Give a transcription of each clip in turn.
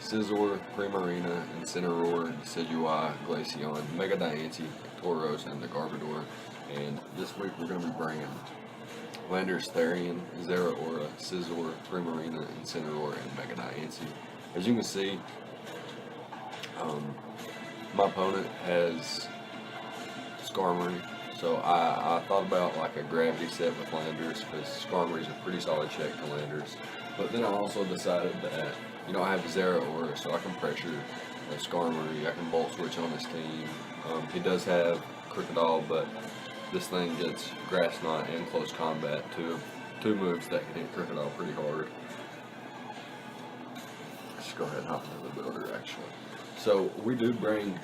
Scizor, Primarina, Incineroar, Decidueye, Glaceon, Mega Diancie, Tauros, and the Garbodor. And this week we're going to be bringing Landorus, Therian, Zeraora, Scizor, Primarina, Incineroar, and Mega Diancie. As you can see, my opponent has Skarmory, so I thought about like a gravity set with Landorus because Skarmory is a pretty solid check to Landorus. But then I also decided that, I have Zeraora, so I can pressure Skarmory, I can Volt Switch on his team. He does have Crocodile, but this thing gets Grass Knot and Close Combat, two moves that can hit Crocodile pretty hard. Let's go ahead and hop into the builder actually. So we bring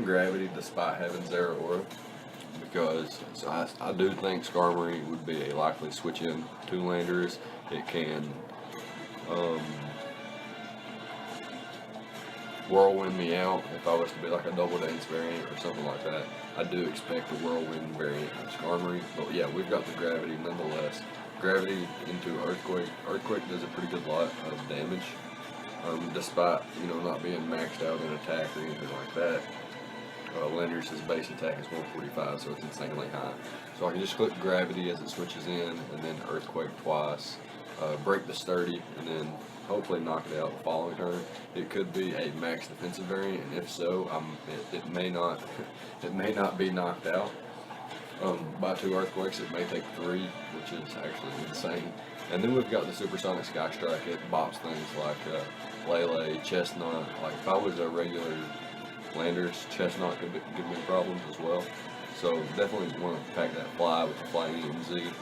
Gravity despite having Zeraora, because I do think Skarmory would be a likely switch in to Landorus. It can Whirlwind me out if I was to be like a Double Dance variant or something like that. I do expect a Whirlwind variant of Skarmory, but yeah, we've got the Gravity nonetheless. Gravity into Earthquake. Earthquake does a pretty good lot of damage, despite not being maxed out in attack or anything like that. Landorus' base attack is 145, so it's insanely high. So I can just click Gravity as it switches in, and then Earthquake twice, break the Sturdy, and then hopefully knock it out the following turn. It could be a max defensive variant, and if so, it may not be knocked out by 2 Earthquakes. It may take 3, which is actually insane. And then we've got the Supersonic Sky Strike. It bops things like Lele, Chestnut. Like if I was a regular Landorus, Chestnut could give me problems as well. So definitely want to pack that fly with the Flying EMZ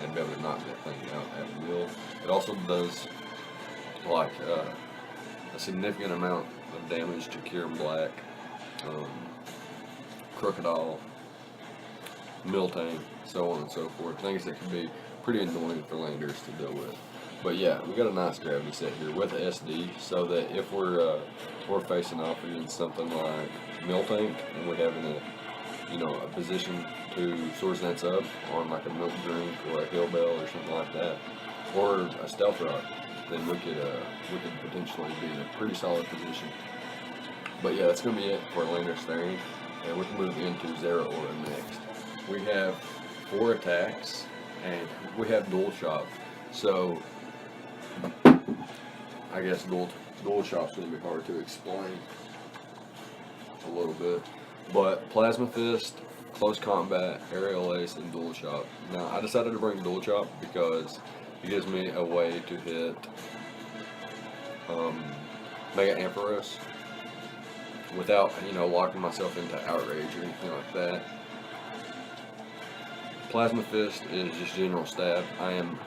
and be able to knock that thing out at will. It also does like a significant amount of damage to Kyurem Black, Crocodile, Miltank, so on and so forth. Things that can be pretty annoying for Landorus to deal with. But yeah, we got a nice gravity set here with SD, so that if we're facing off against something like Miltank and we have a position to Swords Dance up on like a Milk Drink or a Hill Bell or something like that, or a Stealth Rock, then we could potentially be in a pretty solid position. But yeah, that's gonna be it for Landorus Therian, and we can move into Zeraora next. We have 4 attacks and we have Dual Shock, so I guess Dual Shock's gonna be hard to explain a little bit. But Plasma Fist, Close Combat, Aerial Ace, and Dual Shock. Now I decided to bring Dual Shock because it gives me a way to hit Mega Ampharos without locking myself into Outrage or anything like that. Plasma Fist is just general stab. I am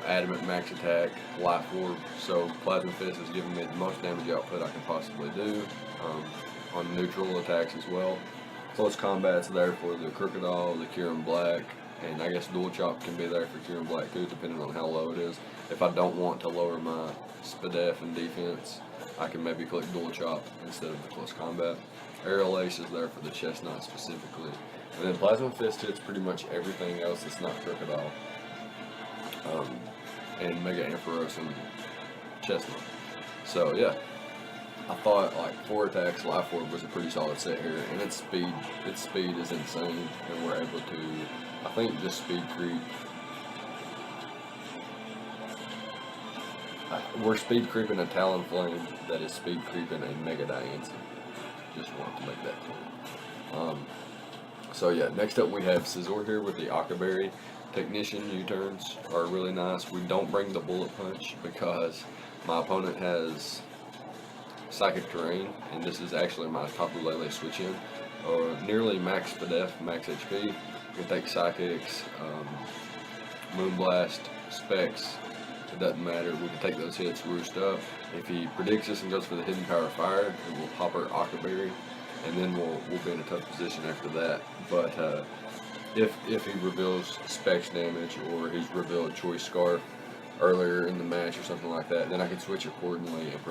Adamant Max Attack, Life Orb, so Plasma Fist is giving me the most damage output I can possibly do on neutral attacks as well. Close Combat's there for the Crocodile, the Kyurem Black, and I guess Dual Chop can be there for Kyurem Black too, depending on how low it is. If I don't want to lower my Spadef and defense, I can maybe click Dual Chop instead of the Close Combat. Aerial Ace is there for the Chestnut specifically. And then Plasma Fist hits pretty much everything else that's not Crocodile. And Mega Ampharos and Chestnut. So yeah, I thought like 4 attacks, Life Orb was a pretty solid set here, and its speed is insane, and we're able to, I think, just speed creep. We're speed creeping a Talonflame that is speed creeping a Mega Diancie. Just want to make that clear. So yeah, next up we have Scizor here with the Octoberry. Technician U-turns are really nice. We don't bring the Bullet Punch because my opponent has Psychic Terrain, and this is actually my Tapu Lele switch in. Nearly max Spadef, max HP. You can take Psychics, Moonblast, Specs. It doesn't matter. We can take those hits, Roost up. If he predicts us and goes for the Hidden Power Fire, it will pop our Octoberry, and then we'll be in a tough position after that. But if he reveals Specs damage, or he's revealed Choice Scarf earlier in the match or something like that, then I can switch accordingly and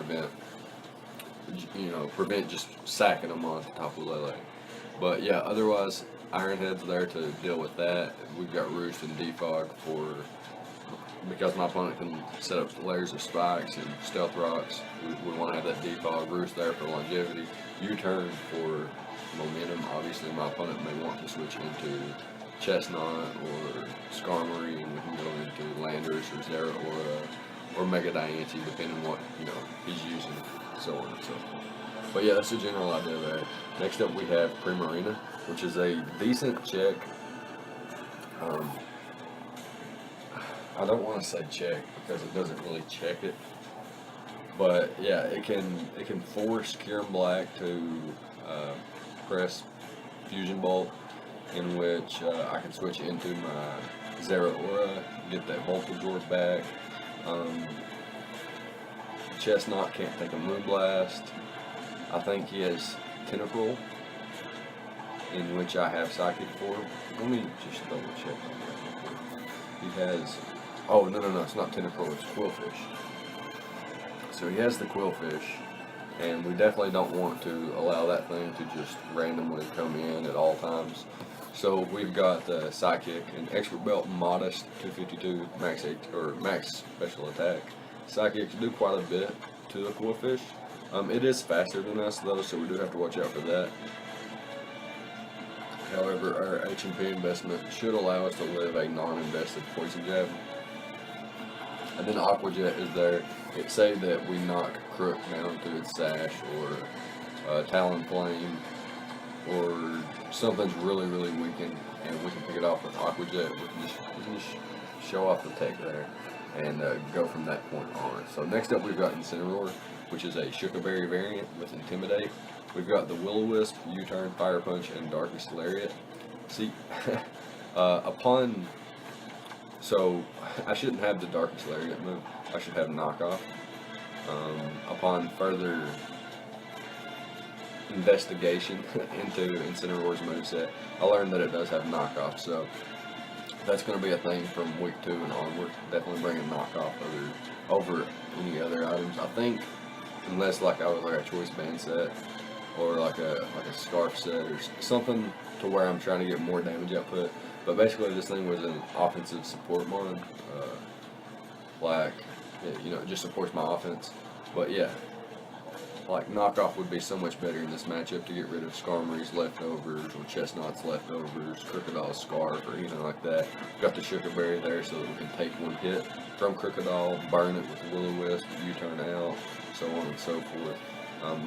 prevent just sacking him on Tapu Lele. But yeah, otherwise Iron Head's there to deal with that. We've got Roost and Defog for because my opponent can set up layers of spikes and stealth rocks, we want to have that defog roost there for longevity. U-turn for momentum. Obviously, my opponent may want to switch into Chestnut or Skarmory, and we can go into Landers or Zeraora or Mega Diancie, depending on what he's using, so on and so forth. But yeah, that's the general idea there. Next up, we have Primarina, which is a decent check. I don't want to say check because it doesn't really check it, but yeah, it can force Kieran Black to press Fusion Bolt, in which I can switch into my Zeraora, get that Voltage Orb back. Chestnut can't take a Moonblast. I think he has Tentacruel, in which I have Psychic for. Let me just double check on that. He has, oh no, it's not Tentacruel, it's Quillfish. So he has the Quillfish, and we definitely don't want to allow that thing to just randomly come in at all times. So we've got the Psychic and Expert Belt Modest 252 max 8 or max special attack. Psychics do quite a bit to the Quillfish. It is faster than us though, so we do have to watch out for that. However, our H&P investment should allow us to live a non-invested Poison Jab. And then Aqua Jet is there. It say that we knock Crook down to its Sash or Talonflame, or something's really weakened, and we can pick it off with Aqua Jet. We can just show off the tech there and go from that point on. So next up we've got Incineroar, which is a Shukaberry variant with Intimidate. We've got the Will-O-Wisp, U-Turn, Fire Punch, and Darkest Lariat. See, so I shouldn't have the Darkest Lariat move. I should have Knockoff. Upon further investigation into Incineroar's moveset, I learned that it does have Knockoff, so that's going to be a thing from week 2 and onward. Definitely bringing Knockoff over any other items. I think, unless like I was like a Choice Band set or like a Scarf set or something to where I'm trying to get more damage output. But basically, this thing was an offensive support mon. It just supports my offense. But yeah, like Knockoff would be so much better in this matchup to get rid of Skarmory's leftovers or Chestnut's leftovers, Crocodile's Scarf, or anything like that. Got the Shukaberry there so that we can take one hit from Crocodile, burn it with Will-O-Wisp, U-turn out, so on and so forth.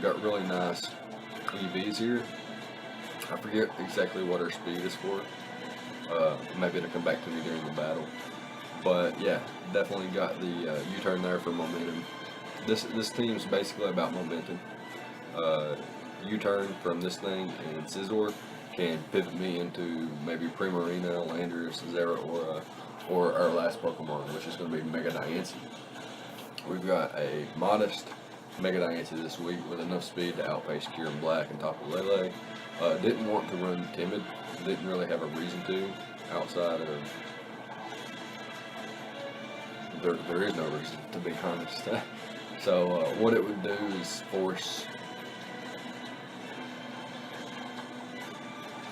Got really nice EVs here. I forget exactly what her speed is for. Maybe it'll come back to me during the battle. But yeah, definitely got the U-turn there for momentum. This team's basically about momentum. U-turn from this thing and Scizor can pivot me into maybe Primarina, Landers, Zeraora, or our last Pokemon, which is going to be Mega Diancie. We've got a modest Mega Diancie this week with enough speed to outpace Kieran Black and Tapu Lele. Didn't want to run Timid. Didn't really have a reason to, outside of there is no reason, to be honest. So what it would do is force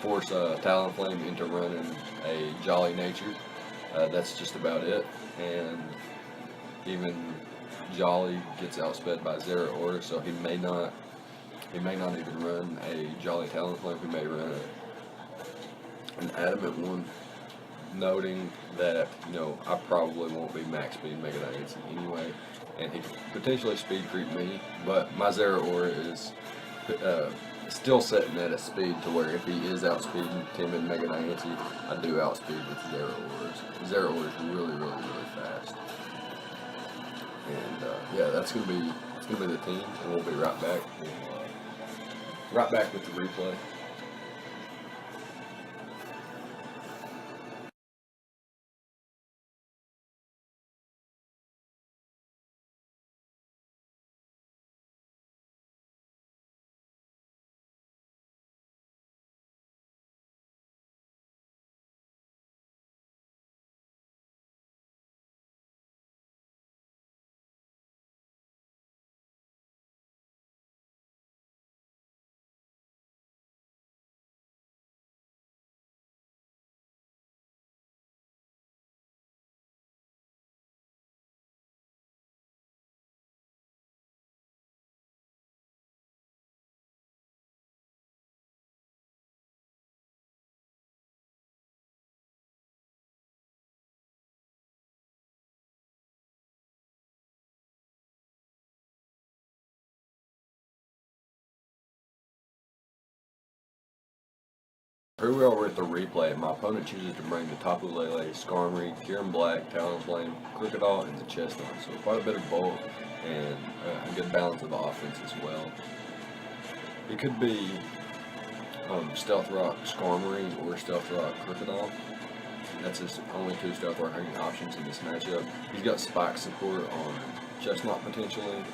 Talonflame into running a Jolly Nature. That's just about it. And even Jolly gets outsped by Zeraora, so he may not even run a Jolly Talonflame. He may run an Adamant one, noting that I probably won't be max speed Mega Diancie anyway, and he could potentially speed creep me, but my Zeraora is still setting at a speed to where if he is outspeeding Tim and Mega Diancie, I do outspeed with Zeraora is really fast. And yeah, it's gonna be the team, and we'll be right back. Right back with the replay. Here we are with the replay. My opponent chooses to bring the Tapu Lele, Skarmory, Kieran Black, Talonflame, Crocodile, and the Chestnut. So quite a bit of bulk and a good balance of the offense as well. It could be Stealth Rock Skarmory or Stealth Rock Crocodile. That's his only two Stealth Rock hitting options in this matchup. He's got Spike support on Chestnut potentially,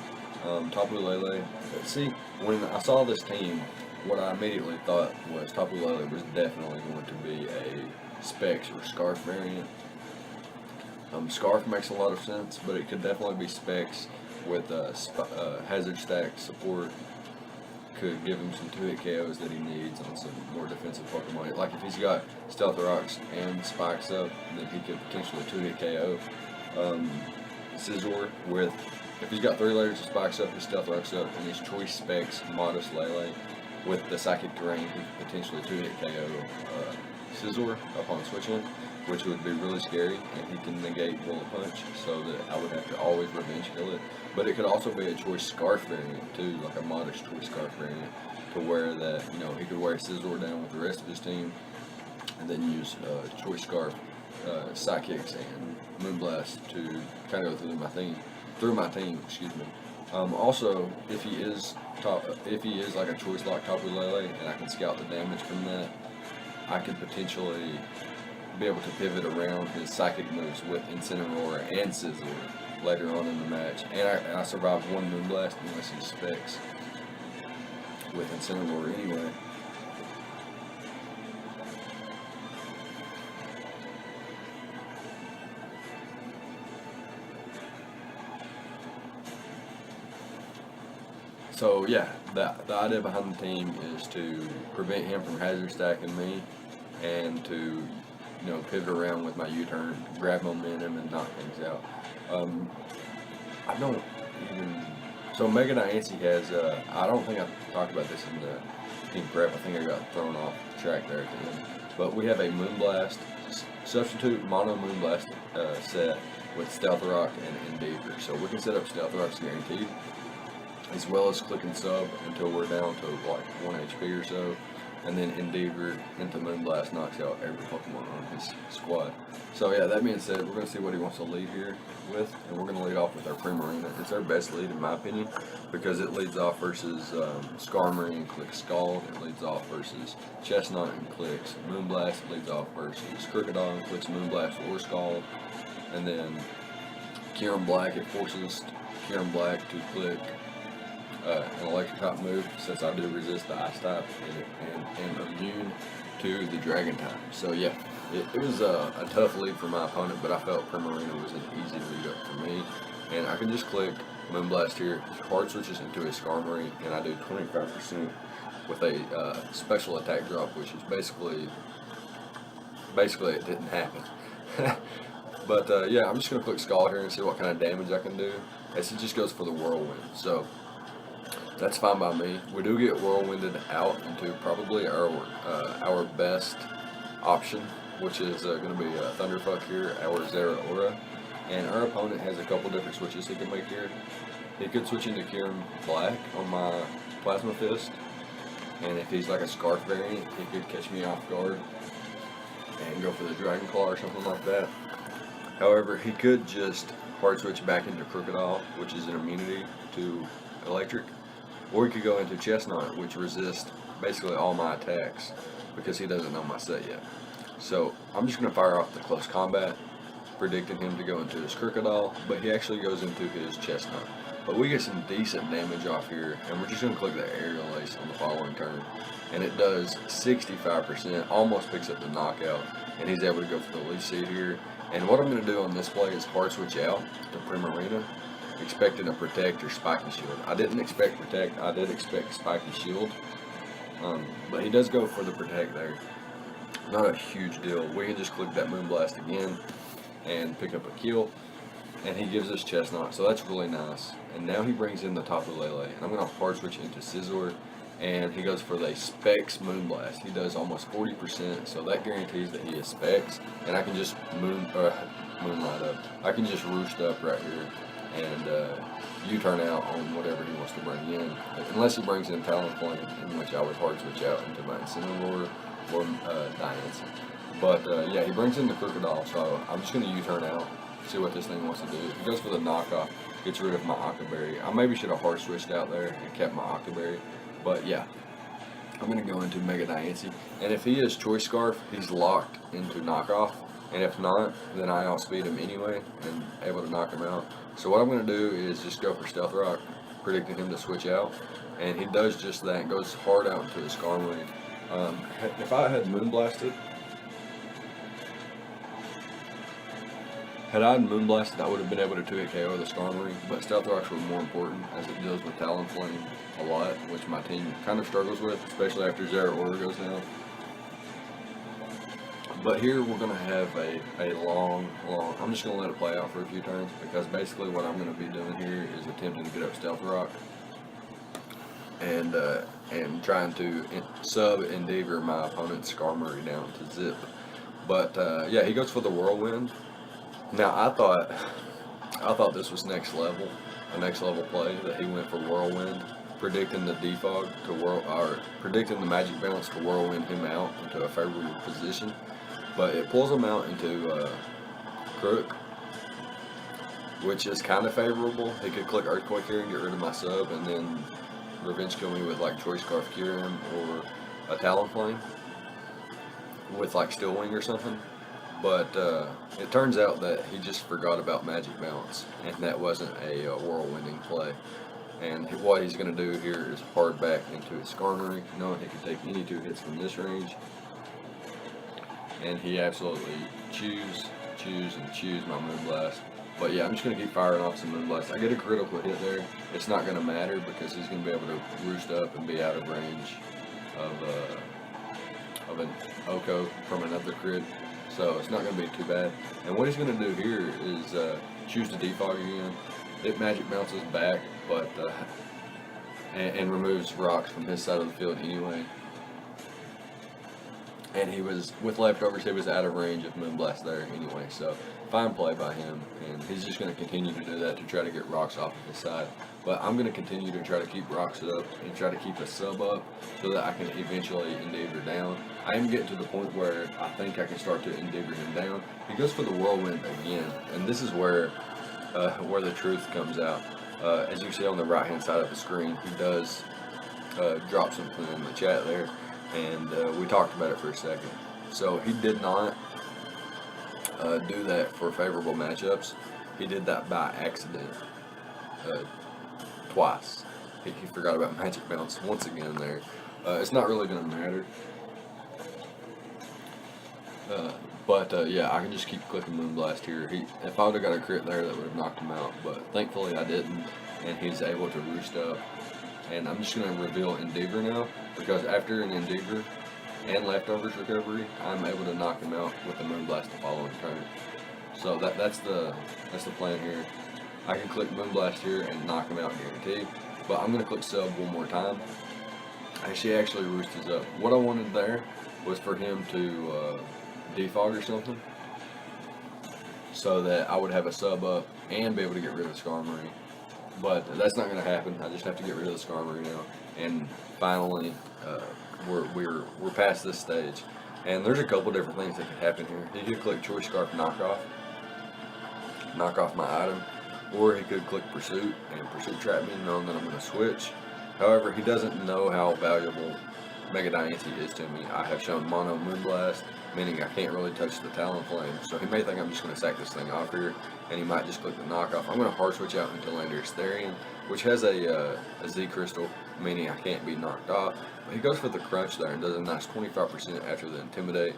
Tapu Lele. But see, when I saw this team, what I immediately thought was Tapu Lele was definitely going to be a Specs or Scarf variant. Scarf makes a lot of sense, but it could definitely be Specs with Hazard Stack support. Could give him some 2-hit KOs that he needs on some more defensive Pokemon. Like if he's got Stealth Rocks and Spikes up, then he could potentially 2-hit KO Scizor with, if he's got 3 layers of Spikes up, his Stealth Rocks up, and his Choice Specs Modest Lele with the Psychic Terrain, he could potentially 2-hit KO Scizor upon switching, which would be really scary, and he can negate Bullet Punch, so that I would have to always revenge kill it. But it could also be a Choice Scarf variant too, like a modest Choice Scarf variant, to where that, you know, he could wear Scizor down with the rest of his team, and then use Choice Scarf, Psychics, and Moonblast to kind of go through my team. Excuse me. Also, if he is like a Choice Lock Tapu Lele, and I can scout the damage from that, I could potentially be able to pivot around his Psychic moves with Incineroar and Scizor later on in the match. And I survived one Moonblast unless he Specs with Incineroar anyway. So yeah, the idea behind the team is to prevent him from hazard stacking me, and to, you know, pivot around with my U-turn, grab momentum, and knock things out. I don't even. So Mega Diancie has. I don't think I talked about this in the team prep. I think I got thrown off track there at the end. But we have a Moonblast substitute mono Moonblast set with Stealth Rock and Endeavor. So we can set up Stealth Rocks guaranteed, as well as click and sub until we're down to like 1 HP or so, and then Endeavor into Moonblast knocks out every Pokemon on his squad. So yeah, that being said, we're going to see what he wants to lead here with, and we're going to lead off with our Primarina. It's our best lead in my opinion, because it leads off versus Skarmory and clicks Scald, it leads off versus Chestnut and clicks Moonblast, it leads off versus Crocodile and clicks Moonblast or Scald, and then Kieran Black, it forces Kieran Black to click an electric type move, since I do resist the ice type and immune to the dragon type. So yeah, it was a tough lead for my opponent, but I felt Primarina was an easy lead up for me. And I can just click Moonblast here, hard switches into a Skarmory, and I do 25% with a special attack drop, which is basically it didn't happen. But yeah, I'm just going to click Scald here and see what kind of damage I can do, as it just goes for the Whirlwind. So that's fine by me. We do get Whirlwinded out into probably our best option, which is going to be Thunderfuck here, our Zeraora. And our opponent has a couple different switches he can make here. He could switch into Kieran Black on my Plasma Fist, and if he's like a Scarf variant, he could catch me off guard and go for the Dragon Claw or something like that. However, he could just hard switch back into Crocodile, which is an immunity to electric. Or he could go into Chestnut, which resists basically all my attacks, because he doesn't know my set yet. So I'm just going to fire off the close combat, predicting him to go into his Crocodile, but he actually goes into his Chestnut. But we get some decent damage off here, and we're just going to click the Aerial Ace on the following turn. And it does 65%, almost picks up the knockout, and he's able to go for the Leaf Seed here. And what I'm going to do on this play is hard switch out to Primarina, expecting a Protect or Spiky Shield. I didn't expect Protect, I did expect Spiky Shield, but he does go for the Protect there. Not a huge deal. We can just click that Moonblast again and pick up a kill, and he gives us Chestnut, so that's really nice. And now he brings in the Tapu Lele, and I'm going to hard switch into Scizor, and he goes for the Specs Moonblast. He does almost 40%, so that guarantees that he is Specs, and I can just Moonlight up. I can just Roost up right here and U-turn out on whatever he wants to bring in, unless he brings in Talonflame, in which I would hard switch out into my Incineroar or Diancie. But yeah, he brings in the Crocodile, so I'm just going to U-turn out, see what this thing wants to do. He goes for the knockoff, gets rid of my Octoberry. I maybe should have hard switched out there and kept my Octoberry, but yeah. I'm going to go into Mega Diancie, and if he is Choice Scarf, he's locked into knockoff, and if not, then I outspeed him anyway and able to knock him out. So what I'm going to do is just go for Stealth Rock, predicting him to switch out, and he does just that, goes hard out into his Skarmory. If I had Moonblasted, I would have been able to 2-hit KO the Skarmory, but Stealth Rocks were more important as it deals with Talonflame a lot, which my team kind of struggles with, especially after Zeraora goes down. But here we're going to have a long, I'm just going to let it play out for a few turns, because basically what I'm going to be doing here is attempting to get up Stealth Rock and trying to sub-endeavor my opponent's Skarmory down to zip. But yeah, he goes for the Whirlwind. Now I thought this was next level, a next level play that he went for Whirlwind, predicting the defog to predicting the Magic Bounce to Whirlwind him out into a favorable position, but it pulls him out into Crook, which is kind of favorable. He could click Earthquake here and get rid of my sub, and then revenge kill me with like Choice Scarf Kyurem or a Talonflame with like Steel Wing or something. But it turns out that he just forgot about Magic Bounce, and that wasn't a whirlwinding play. And what he's going to do here is hard back into his Skarmory, knowing he can take any 2 hits from this range. And he absolutely chews my Moonblast. But yeah, I'm just going to keep firing off some Moonblast. I get a critical hit there. It's not going to matter because he's going to be able to roost up and be out of range of an Oko from another crit. So it's not going to be too bad. And what he's going to do here is choose to defog again. It Magic Bounces back, but and removes rocks from his side of the field anyway. And he was, with leftovers, he was out of range of Moonblast there anyway. So fine play by him, and he's just going to continue to do that to try to get rocks off of his side. But I'm going to continue to try to keep rocks up and try to keep a sub up so that I can eventually endeavor down. I am getting to the point where I think I can start to endeavor him down. He goes for the Whirlwind again, and this is where the truth comes out. As you see on the right hand side of the screen, he does drop something in the chat there, and we talked about it for a second. So he did not do that for favorable matchups. He did that by accident twice. He forgot about Magic Bounce once again there. It's not really going to matter. But yeah, I can just keep clicking Moonblast here. If I would have got a crit there, that would have knocked him out. But thankfully I didn't, and he's able to roost up. And I'm just going to reveal Endeavor now, because after an Endeavor and Leftovers recovery, I'm able to knock him out with the Moonblast the following turn. So that's the plan here. I can click Moonblast here and knock him out guaranteed. But I'm going to click Sub one more time. She actually roosted up. What I wanted there was for him to defog or something, so that I would have a sub up and be able to get rid of Skarmory. But that's not going to happen. I just have to get rid of the Skarmory now. And finally, we're past this stage. And there's a couple different things that could happen here. He could click Choice Scarf knock off my item, or he could click Pursuit and Pursuit trap me, knowing that I'm going to switch. However, he doesn't know how valuable Mega Diancie is to me. I have shown Mono Moonblast, meaning I can't really touch the Talonflame, so he may think I'm just going to sack this thing off here, and he might just click the knockoff. I'm going to hard switch out into Landorus Therian, which has a Z Crystal, meaning I can't be knocked off. But he goes for the Crunch there and does a nice 25% after the Intimidate,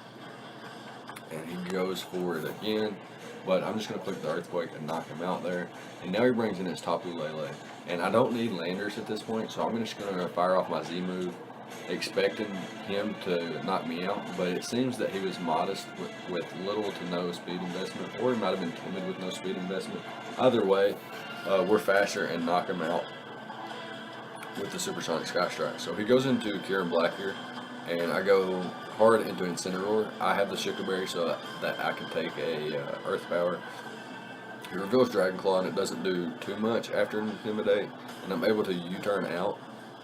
and he goes for it again. But I'm just going to click the Earthquake and knock him out there. And now he brings in his Tapu Lele. And I don't need Landers at this point, so I'm just going to fire off my Z move, expecting him to knock me out. But it seems that he was modest with little to no speed investment, or he might have been timid with no speed investment. Either way, we're faster and knock him out with the Supersonic Sky Strike. So he goes into Kyurem Black here, and I go hard into Incineroar. I have the Shuckleberry so that I can take a Earth Power. He reveals Dragon Claw, and it doesn't do too much after Intimidate, and I'm able to U-turn out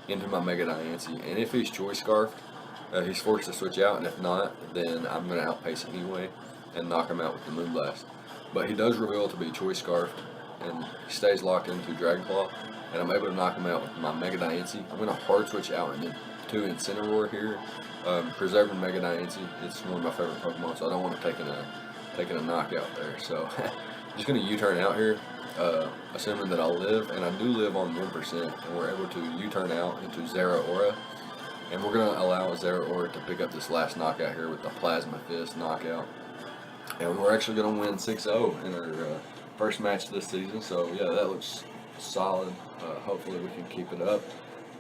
into my Mega Diancie. And if he's Choice Scarfed, he's forced to switch out, and if not, then I'm going to outpace him anyway and knock him out with the Moonblast. But he does reveal to be Choice Scarfed, and he stays locked into Dragon Claw, and I'm able to knock him out with my Mega Diancie. I'm going to hard switch out and then 2 Incineroar here, preserving Mega Diancie. It's one of my favorite Pokemon, so I don't want to taking a knockout there. So just going to U-turn out here, assuming that I'll live, and I do live on 1%, and we're able to U-turn out into Zeraora, and we're going to allow Zeraora to pick up this last knockout here with the Plasma Fist knockout, and we're actually going to win 6-0 in our first match this season. So yeah, that looks solid. Hopefully we can keep it up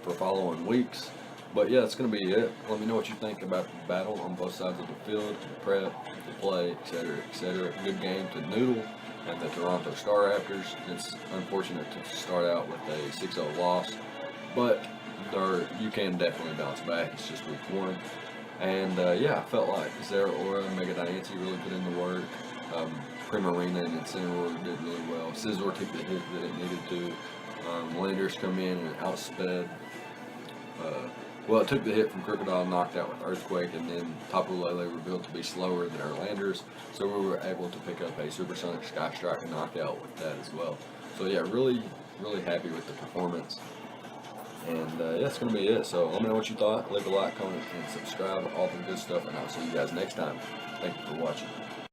for following weeks. But yeah, that's going to be it. Let me know what you think about the battle on both sides of the field, the prep, the play, etc., etc. Good game to Noodle and the Toronto Staraptors. It's unfortunate to start out with a 6-0 loss, but you can definitely bounce back. It's just week 1. And yeah, I felt like Zeraora and Mega Diancie really put in the work. Primarina and Incineroar did really well. Scizor took the hit that it needed to. Landers come in and outsped. Well, it took the hit from Crocodile, knocked out with Earthquake, and then Tapu Lele revealed to be slower than our Landers, so we were able to pick up a Supersonic Sky Strike and knockout with that as well. So yeah, really, really happy with the performance. And yeah, that's going to be it. So let me know what you thought. Leave a like, comment, and subscribe. All the good stuff, and I'll see you guys next time. Thank you for watching.